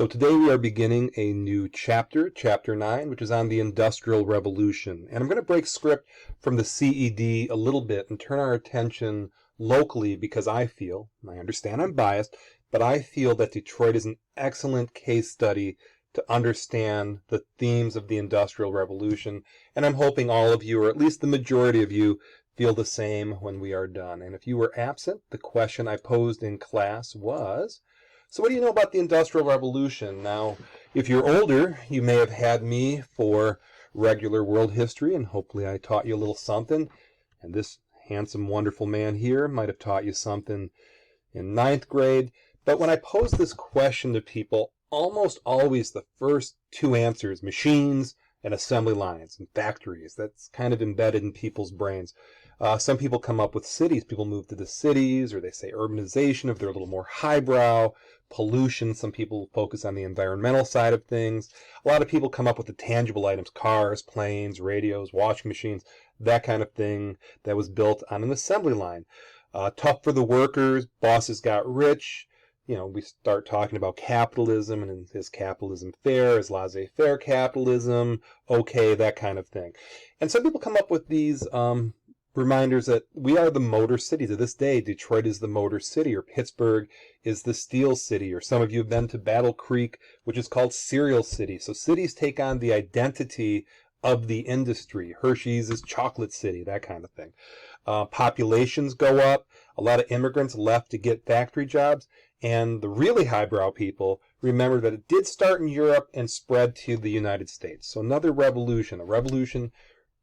So today we are beginning a new chapter, Chapter 9, which is on the Industrial Revolution. And I'm going to break script from the CED a little bit and turn our attention locally because I feel, and I understand I'm biased, but I feel that Detroit is an excellent case study to understand the themes of the Industrial Revolution. And I'm hoping all of you, or at least the majority of you, feel the same when we are done. And if you were absent, the question I posed in class was, so what do you know about the Industrial Revolution? Now, if you're older, you may have had me for regular world history, and hopefully I taught you a little something. And this handsome, wonderful man here might have taught you something in ninth grade. But when I pose this question to people, almost always the first two answers, machines and assembly lines and factories. That's kind of embedded in people's brains. Some people come up with cities. People move to the cities, or they say urbanization if they're a little more highbrow. Pollution. Some people focus on the environmental side of things. A lot of people come up with the tangible items, cars, planes, radios, washing machines, that kind of thing that was built on an assembly line. Tough for the workers. Bosses got rich. You know, we start talking about capitalism, and is capitalism fair? Is laissez-faire capitalism? Okay, that kind of thing. And some people come up with these reminders that we are the motor city. To this day, Detroit is the motor city, or Pittsburgh is the steel city, or some of you have been to Battle Creek, which is called Cereal City. So cities take on the identity of the industry. Hershey's is Chocolate City, that kind of thing. Populations go up. A lot of immigrants left to get factory jobs. And the really highbrow people remember that it did start in Europe and spread to the United States. So another revolution, a revolution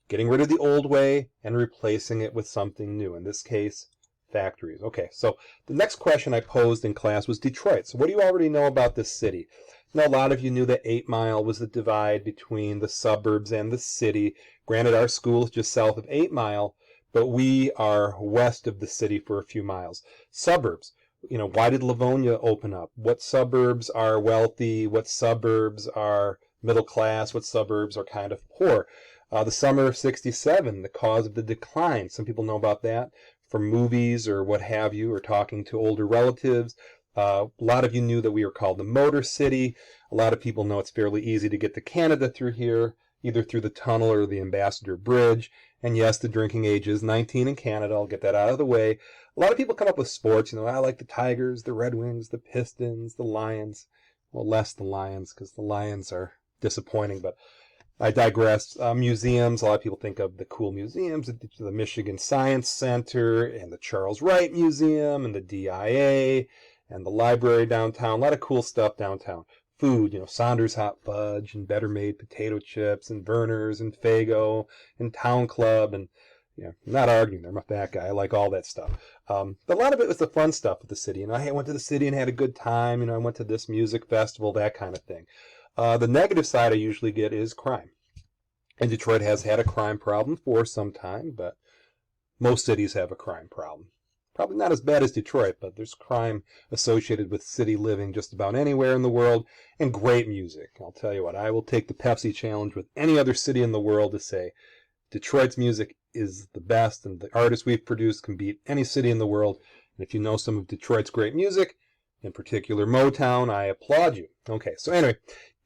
getting rid of the old way and replacing it with something new. In this case, factories. Okay, so the next question I posed in class was Detroit. So what do you already know about this city? Now, a lot of you knew that 8 Mile was the divide between the suburbs and the city. Granted, our school is just south of 8 Mile, but we are west of the city for a few miles. Suburbs. You know, why did Livonia open up? What suburbs are wealthy? What suburbs are middle class? What suburbs are kind of poor? The summer of '67, the cause of the decline. Some people know about that from movies or what have you, or talking to older relatives. A lot of you knew that we were called the Motor City. A lot of people know it's fairly easy to get to Canada through here, either through the tunnel or the Ambassador Bridge. And yes, the drinking age is 19 in Canada. I'll get that out of the way. A lot of people come up with sports. You know, I like the Tigers, the Red Wings, the Pistons, the Lions. Well, less the Lions, because the Lions are disappointing, but I digress. Museums, a lot of people think of the cool museums, the Michigan Science Center, and the Charles Wright Museum, and the DIA, and the library downtown. A lot of cool stuff downtown. Food, you know, Saunders Hot Fudge, and Better Made potato chips, and Verner's, and Faygo, and Town Club, and I'm not arguing. I'm not that guy. I like all that stuff. But a lot of it was the fun stuff with the city. You know, I went to the city and had a good time. You know, I went to this music festival, that kind of thing. The negative side I usually get is crime. And Detroit has had a crime problem for some time, but most cities have a crime problem. Probably not as bad as Detroit, but there's crime associated with city living just about anywhere in the world, and great music. I'll tell you what, I will take the Pepsi challenge with any other city in the world to say Detroit's music is the best, and the artists we've produced can beat any city in the world. And if you know some of Detroit's great music, in particular Motown, I applaud you. Okay, so anyway,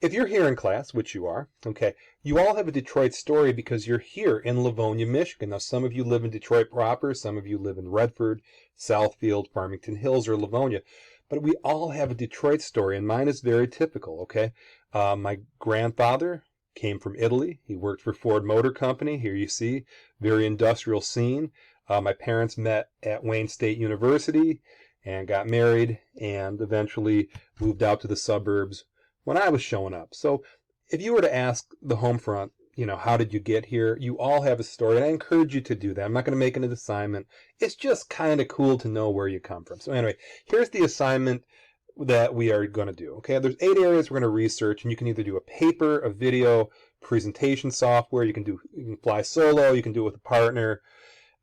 if you're here in class, which you are, okay, you all have a Detroit story because you're here in Livonia, Michigan. Now, some of you live in Detroit proper, some of you live in Redford, Southfield, Farmington Hills, or Livonia, but we all have a Detroit story, and mine is very typical, okay? My grandfather came from Italy. He worked for Ford Motor Company. Here you see, very industrial scene. My parents met at Wayne State University and got married and eventually moved out to the suburbs when I was showing up. So if you were to ask the home front, you know, how did you get here? You all have a story, and I encourage you to do that. I'm not going to make it an assignment. It's just kind of cool to know where you come from. So anyway, here's the assignment that we are going to do. Okay, there's 8 areas we're going to research, and you can either do a paper, a video, presentation software. You can fly solo. You can do it with a partner.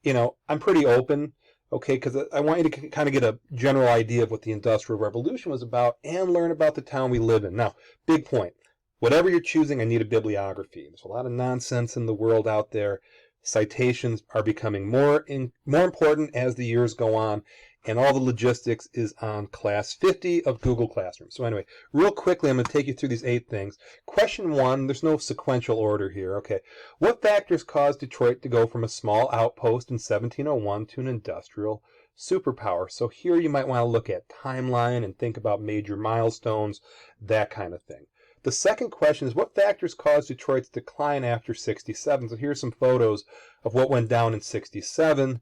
You know, I'm pretty open. Okay, because I want you to kind of get a general idea of what the Industrial Revolution was about and learn about the town we live in. Now, big point. Whatever you're choosing, I need a bibliography. There's a lot of nonsense in the world out there. Citations are becoming more important as the years go on. and all the logistics is on class 50 of Google Classroom. So anyway, real quickly, I'm going to take you through these 8 things. Question 1, there's no sequential order here. Okay, what factors caused Detroit to go from a small outpost in 1701 to an industrial superpower? So here you might want to look at timeline and think about major milestones, that kind of thing. The second question is, what factors caused Detroit's decline after 67? So here's some photos of what went down in 67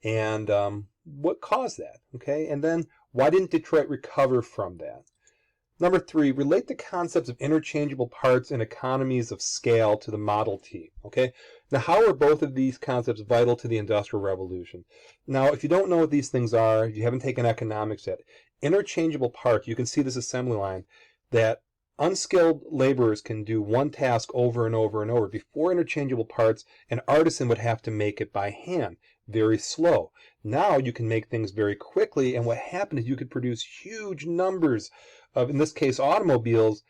and what caused that, okay? And then, why didn't Detroit recover from that? Number 3, relate the concepts of interchangeable parts and economies of scale to the Model T, okay? Now, how are both of these concepts vital to the Industrial Revolution? Now, if you don't know what these things are, you haven't taken economics yet, interchangeable parts, you can see this assembly line, that unskilled laborers can do one task over and over and over. Before interchangeable parts, an artisan would have to make it by hand, very slow. Now you can make things very quickly, and what happened is you could produce huge numbers of, in this case, automobiles,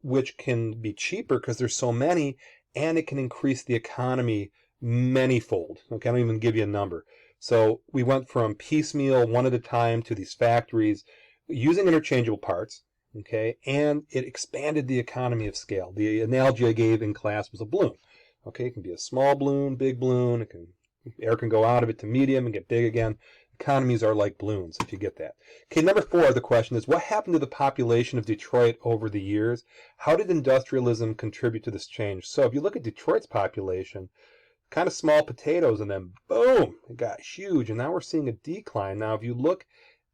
which can be cheaper because there's so many, and it can increase the economy manyfold. Okay, I don't even give you a number. So we went from piecemeal, one at a time, to these factories using interchangeable parts. Okay, and it expanded the economy of scale. The analogy I gave in class was a balloon. Okay, it can be a small balloon, big balloon. Air can go out of it to medium and get big again. Economies are like balloons, if you get that. Okay, number 4, the question is, what happened to the population of Detroit over the years? How did industrialism contribute to this change? So if you look at Detroit's population, kind of small potatoes, and then boom, it got huge, and now we're seeing a decline. Now, if you look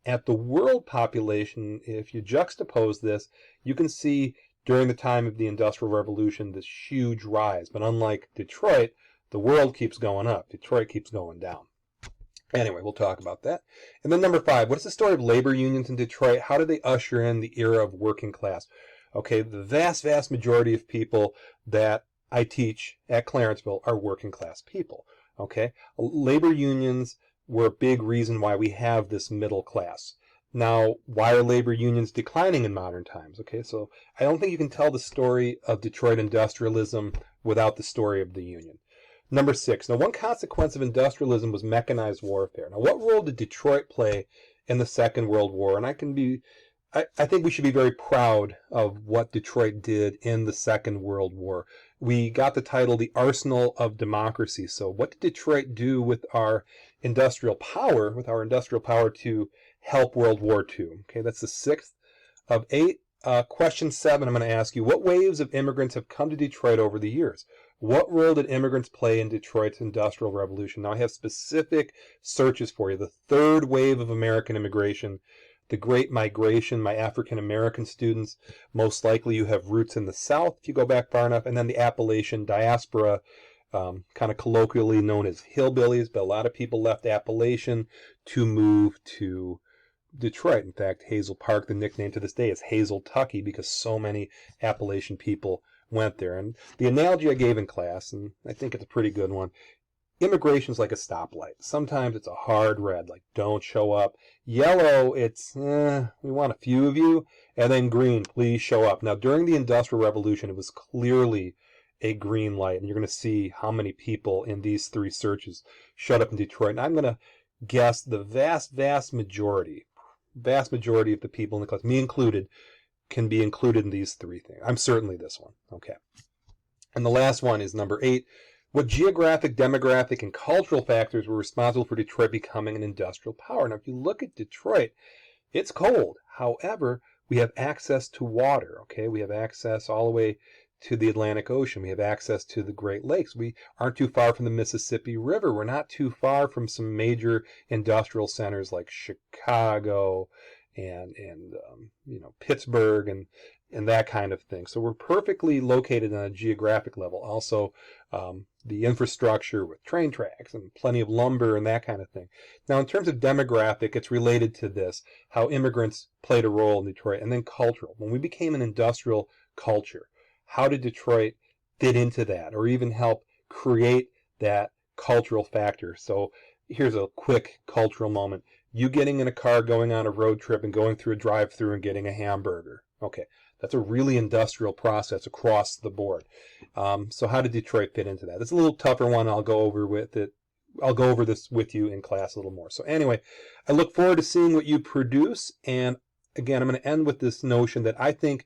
at the world population, if you juxtapose this, you can see during the time of the Industrial Revolution this huge rise. But unlike Detroit, the world keeps going up. Detroit keeps going down. Anyway, we'll talk about that. And then number 5, what is the story of labor unions in Detroit? How did they usher in the era of working class? Okay, the vast, vast majority of people that I teach at Clarenceville are working class people. Okay, labor unions were a big reason why we have this middle class. Now, why are labor unions declining in modern times? Okay, so I don't think you can tell the story of Detroit industrialism without the story of the union. Number 6, now one consequence of industrialism was mechanized warfare. Now, what role did Detroit play in the Second World War? And I think we should be very proud of what Detroit did in the Second World War. We got the title The Arsenal of Democracy. So what did Detroit do with our industrial power, to help World War II? Okay, that's the 6th of 8. Question 7, I'm going to ask you, what waves of immigrants have come to Detroit over the years? What role did immigrants play in Detroit's Industrial Revolution? Now, I have specific searches for you. The 3rd wave of American immigration, the Great Migration, my African-American students, most likely you have roots in the South if you go back far enough, and then the Appalachian diaspora, kind of colloquially known as hillbillies, but a lot of people left Appalachian to move to Detroit. In fact, Hazel Park, the nickname to this day, is Hazel-Tucky because so many Appalachian people went there. And the analogy I gave in class, and I think it's a pretty good one, immigration's like a stoplight. Sometimes it's a hard red, like don't show up. Yellow, it's we want a few of you. And then green, please show up. Now, during the Industrial Revolution, it was clearly a green light. And you're going to see how many people in these 3 searches showed up in Detroit. And I'm going to guess the vast, vast majority of the people in the class, me included, can be included in these 3 things. I'm certainly this one. Okay. And the last one is number 8. What geographic, demographic, and cultural factors were responsible for Detroit becoming an industrial power? Now, if you look at Detroit, it's cold. However, we have access to water. Okay, we have access all the way to the Atlantic Ocean. We have access to the Great Lakes. We aren't too far from the Mississippi River. We're not too far from some major industrial centers like Chicago and Pittsburgh and that kind of thing. So we're perfectly located on a geographic level. Also, the infrastructure with train tracks and plenty of lumber and that kind of thing. Now, in terms of demographic, it's related to this, how immigrants played a role in Detroit, and then cultural. When we became an industrial culture, how did Detroit fit into that or even help create that cultural factor? So here's a quick cultural moment. You getting in a car, going on a road trip, and going through a drive-through and getting a hamburger. Okay, that's a really industrial process across the board. So how did Detroit fit into that? It's a little tougher one. I'll go over with it I'll go over this with you in class a little more. So anyway, I look forward to seeing what you produce. And again, I'm going to end with this notion that I think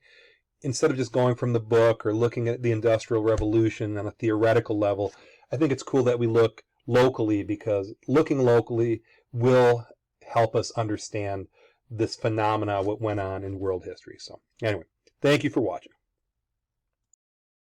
instead of just going from the book or looking at the Industrial Revolution on a theoretical level, I think it's cool that we look locally, because looking locally will help us understand this phenomena, what went on in world history. So anyway, thank you for watching.